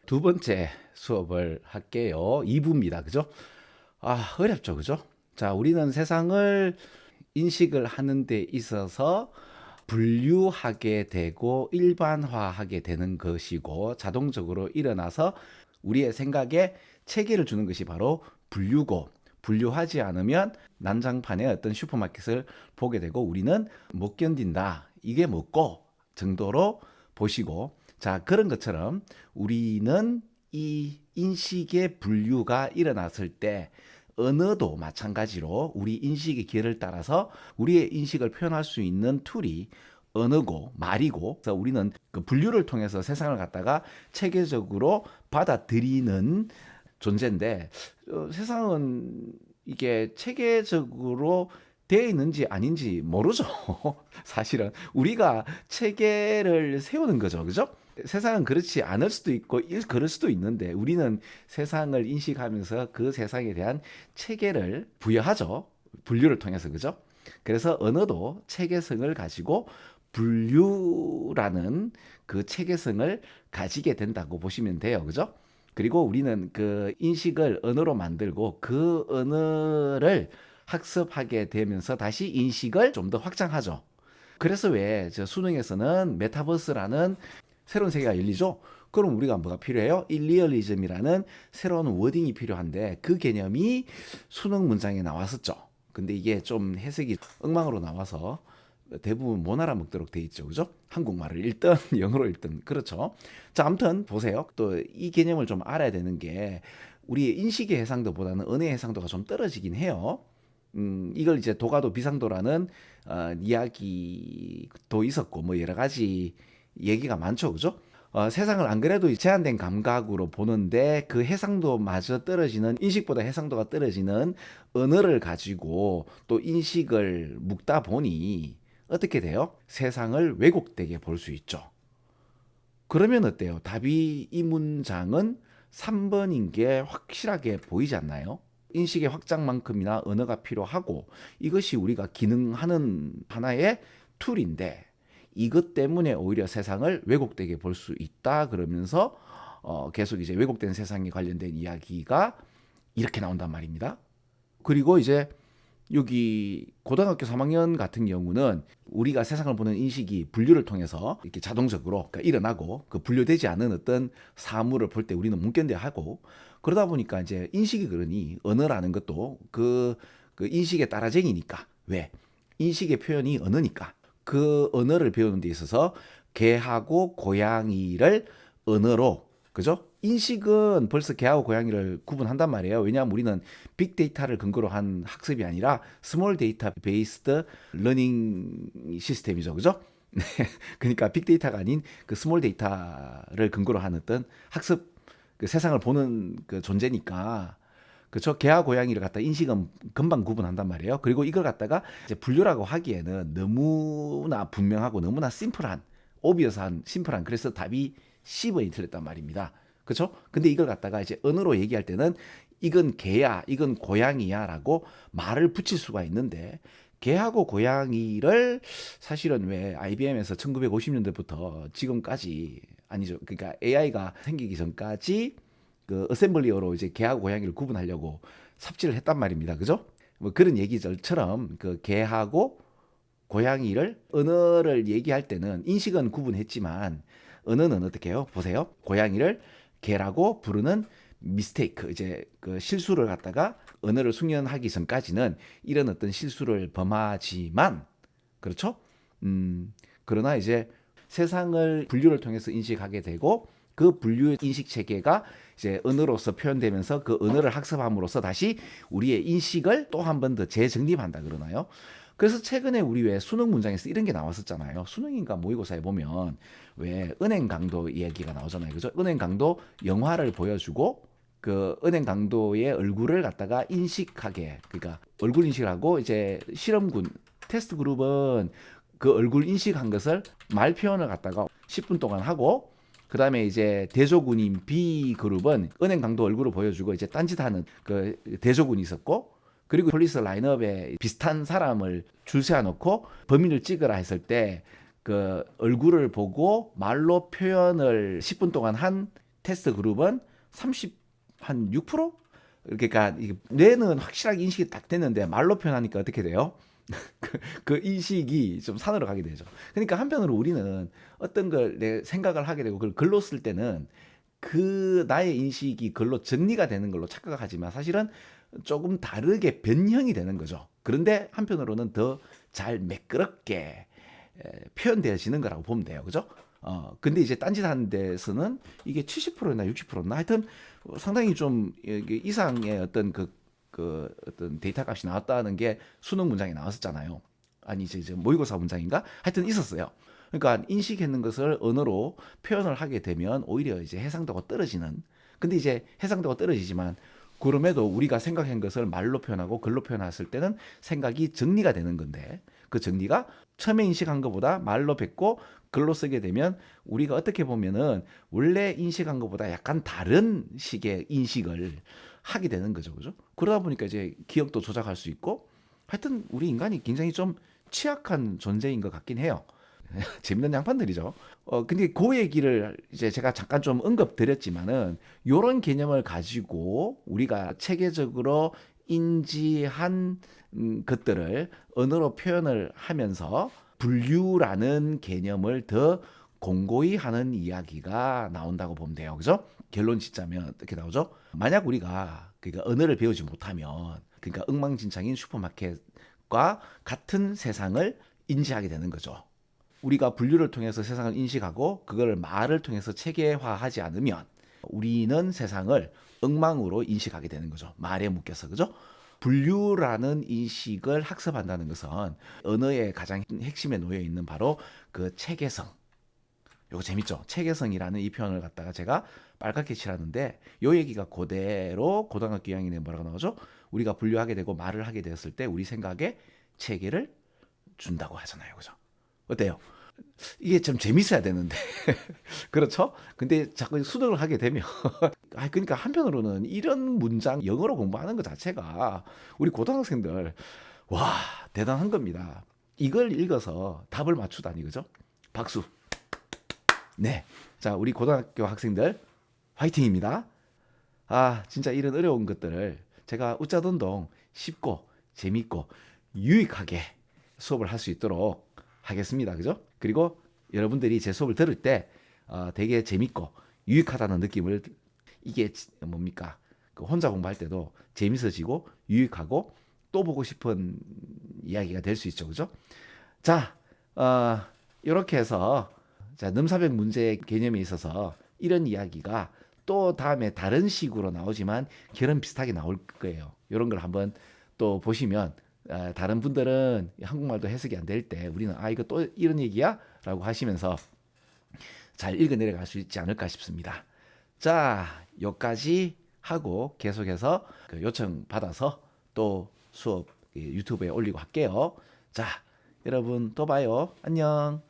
두 번째 수업을 할게요. 2부입니다. 그죠? 어렵죠. 그죠? 자, 우리는 세상을 인식을 하는 데 있어서 분류하게 되고 일반화하게 되는 것이고 자동적으로 일어나서 우리의 생각에 체계를 주는 것이 바로 분류고, 분류하지 않으면 난장판에 어떤 슈퍼마켓을 보게 되고 우리는 못 견딘다. 이게 뭐고 정도로 보시고, 자, 그런 것처럼 우리는 이 인식의 분류가 일어났을 때 언어도 마찬가지로 우리 인식의 기회를 따라서 우리의 인식을 표현할 수 있는 툴이 언어고 말이고, 그래서 우리는 그 분류를 통해서 세상을 갖다가 체계적으로 받아들이는 존재인데, 세상은 이게 체계적으로 되어 있는지 아닌지 모르죠. 사실은 우리가 체계를 세우는 거죠. 그죠? 세상은 그렇지 않을 수도 있고 그럴 수도 있는데 우리는 세상을 인식하면서 그 세상에 대한 체계를 부여하죠. 분류를 통해서. 그죠? 그래서 언어도 체계성을 가지고 분류라는 그 체계성을 가지게 된다고 보시면 돼요. 그죠? 그리고 우리는 그 인식을 언어로 만들고 그 언어를 학습하게 되면서 다시 인식을 좀 더 확장하죠. 그래서 왜 저 수능에서는 메타버스라는 새로운 세계가 열리죠. 그럼 우리가 뭐가 필요해요? 일리얼리즘이라는 새로운 워딩이 필요한데 그 개념이 수능 문장에 나왔었죠. 근데 이게 좀 해석이 엉망으로 나와서 대부분 못 알아먹도록 돼 있죠. 그죠? 한국말을 읽든 영어로 읽든. 그렇죠. 자, 아무튼 보세요. 또 이 개념을 좀 알아야 되는 게 우리의 인식의 해상도보다는 언어의 해상도가 좀 떨어지긴 해요. 이걸 이제 도가도 비상도라는 이야기도 있었고 뭐 여러 가지 얘기가 많죠. 그죠? 세상을 안 그래도 제한된 감각으로 보는데 그 해상도마저 떨어지는, 인식보다 해상도가 떨어지는 언어를 가지고 또 인식을 묶다 보니 어떻게 돼요? 세상을 왜곡되게 볼 수 있죠. 그러면 어때요? 답이 이 문장은 3번인 게 확실하게 보이지 않나요? 인식의 확장만큼이나 언어가 필요하고 이것이 우리가 기능하는 하나의 툴인데 이것 때문에 오히려 세상을 왜곡되게 볼 수 있다 그러면서 계속 이제 왜곡된 세상에 관련된 이야기가 이렇게 나온단 말입니다. 그리고 이제 여기 고등학교 3학년 같은 경우는 우리가 세상을 보는 인식이 분류를 통해서 이렇게 자동적으로 그러니까 일어나고 그 분류되지 않은 어떤 사물을 볼 때 우리는 못 견뎌야 하고, 그러다 보니까 이제 인식이 그러니 언어라는 것도 그 인식의 따라쟁이니까, 왜? 인식의 표현이 언어니까 그 언어를 배우는 데 있어서 개하고 고양이를 언어로, 그죠? 인식은 벌써 개하고 고양이를 구분한단 말이에요. 왜냐하면 우리는 빅데이터를 근거로 한 학습이 아니라 스몰 데이터 베이스드 러닝 시스템이죠. 그죠? 네. 그러니까 빅데이터가 아닌 그 스몰 데이터를 근거로 한 어떤 학습, 그 세상을 보는 그 존재니까. 그렇죠? 개와 고양이를 갖다 인식은 금방 구분한단 말이에요. 그리고 이걸 갖다가 이제 분류라고 하기에는 너무나 분명하고 너무나 심플한, 오비어스한, 심플한, 그래서 답이 C번이 틀렸단 말입니다. 그렇죠? 근데 이걸 갖다가 이제 언어로 얘기할 때는 이건 개야, 이건 고양이야라고 말을 붙일 수가 있는데, 개하고 고양이를 사실은 왜 IBM에서 1950년대부터 지금까지, 아니죠, 그러니까 AI가 생기기 전까지 그 어셈블리어로 이제 개하고 고양이를 구분하려고 삽질을 했단 말입니다. 그죠? 뭐 그런 얘기들처럼 그 개하고 고양이를 언어를 얘기할 때는 인식은 구분했지만 언어는 어떻게 해요? 보세요. 고양이를 개라고 부르는 미스테이크, 이제 그 실수를 갖다가 언어를 숙련하기 전까지는 이런 어떤 실수를 범하지만, 그렇죠? 그러나 이제 세상을 분류를 통해서 인식하게 되고 그 분류 인식 체계가 이제 언어로서 표현되면서 그 언어를 학습함으로써 다시 우리의 인식을 또 한 번 더 재정립한다 그러나요? 그래서 최근에 우리 왜 수능 문장에서 이런 게 나왔었잖아요. 수능인가 모의고사에 보면 왜 은행 강도 이야기가 나오잖아요. 그죠? 은행 강도 영화를 보여주고 그 은행 강도의 얼굴을 갖다가 인식하게, 그러니까 얼굴 인식을 하고 이제 실험군 테스트 그룹은 그 얼굴 인식한 것을 말 표현을 갖다가 10분 동안 하고, 그 다음에 이제 대조군인 B 그룹은 은행 강도 얼굴을 보여주고 이제 딴짓하는 그 대조군이 있었고, 그리고 폴리스 라인업에 비슷한 사람을 줄 세워놓고 범인을 찍으라 했을 때 그 얼굴을 보고 말로 표현을 10분 동안 한 테스트 그룹은 30한 6%? 그러니까 이게 뇌는 확실하게 인식이 딱 됐는데 말로 표현하니까 어떻게 돼요? 그 인식이 좀 산으로 가게 되죠. 그러니까 한편으로 우리는 어떤 걸 내 생각을 하게 되고 그걸 글로 쓸 때는 그 나의 인식이 글로 정리가 되는 걸로 착각하지만 사실은 조금 다르게 변형이 되는 거죠. 그런데 한편으로는 더 잘 매끄럽게 표현되어지는 거라고 보면 돼요. 그죠? 근데 이제 딴짓하는 데서는 이게 70%나 60%나 하여튼 상당히 좀 이상의 어떤 그 어떤 데이터 값이 나왔다는 게 수능 문장에 나왔었잖아요. 아니 이제 모의고사 문장인가? 하여튼 있었어요. 그러니까 인식했는 것을 언어로 표현을 하게 되면 오히려 이제 해상도가 떨어지는. 근데 이제 해상도가 떨어지지만 그럼에도 우리가 생각한 것을 말로 표현하고 글로 표현했을 때는 생각이 정리가 되는 건데 그 정리가 처음에 인식한 것보다 말로 뱉고 글로 쓰게 되면 우리가 어떻게 보면은 원래 인식한 것보다 약간 다른 식의 인식을 하게 되는 거죠. 그죠? 그러다 보니까 이제 기억도 조작할 수 있고 하여튼 우리 인간이 굉장히 좀 취약한 존재인 것 같긴 해요. 재밌는 양반들이죠. 근데 그 얘기를 이제 제가 잠깐 좀 언급 드렸지만은 요런 개념을 가지고 우리가 체계적으로 인지한 것들을 언어로 표현을 하면서 분류라는 개념을 더 공고히 하는 이야기가 나온다고 보면 돼요. 그죠? 결론 짓자면 어떻게 나오죠? 만약 우리가 그러니까 언어를 배우지 못하면 그러니까 엉망진창인 슈퍼마켓과 같은 세상을 인지하게 되는 거죠. 우리가 분류를 통해서 세상을 인식하고 그걸 말을 통해서 체계화하지 않으면 우리는 세상을 엉망으로 인식하게 되는 거죠. 말에 묶여서. 그죠? 분류라는 인식을 학습한다는 것은 언어의 가장 핵심에 놓여 있는 바로 그 체계성. 요거 재밌죠? 체계성이라는 이 표현을 갖다가 제가 빨갛게 칠하는데 요 얘기가 그대로 고등학교 2학년에 뭐라고 나오죠? 우리가 분류하게 되고 말을 하게 되었을 때 우리 생각에 체계를 준다고 하잖아요. 그죠? 어때요? 이게 좀 재밌어야 되는데 그렇죠? 근데 자꾸 수능을 하게 되면 그러니까 한편으로는 이런 문장 영어로 공부하는 것 자체가 우리 고등학생들 와 대단한 겁니다. 이걸 읽어서 답을 맞추다니 그죠? 박수. 네, 자 우리 고등학교 학생들 화이팅입니다. 진짜 이런 어려운 것들을 제가 웃자던동 쉽고 재밌고 유익하게 수업을 할 수 있도록 하겠습니다. 그죠? 그리고 여러분들이 제 수업을 들을 때 되게 재밌고 유익하다는 느낌을 이게 뭡니까? 그 혼자 공부할 때도 재밌어지고 유익하고 또 보고 싶은 이야기가 될 수 있죠. 그죠? 자, 이렇게 해서 자, 넘사벽 문제 개념에 있어서 이런 이야기가 또 다음에 다른 식으로 나오지만 결은 비슷하게 나올 거예요. 이런 걸 한번 또 보시면 다른 분들은 한국말도 해석이 안 될 때 우리는 이거 또 이런 얘기야? 라고 하시면서 잘 읽어 내려갈 수 있지 않을까 싶습니다. 자, 여기까지 하고 계속해서 그 요청 받아서 또 수업 유튜브에 올리고 할게요. 자, 여러분 또 봐요. 안녕.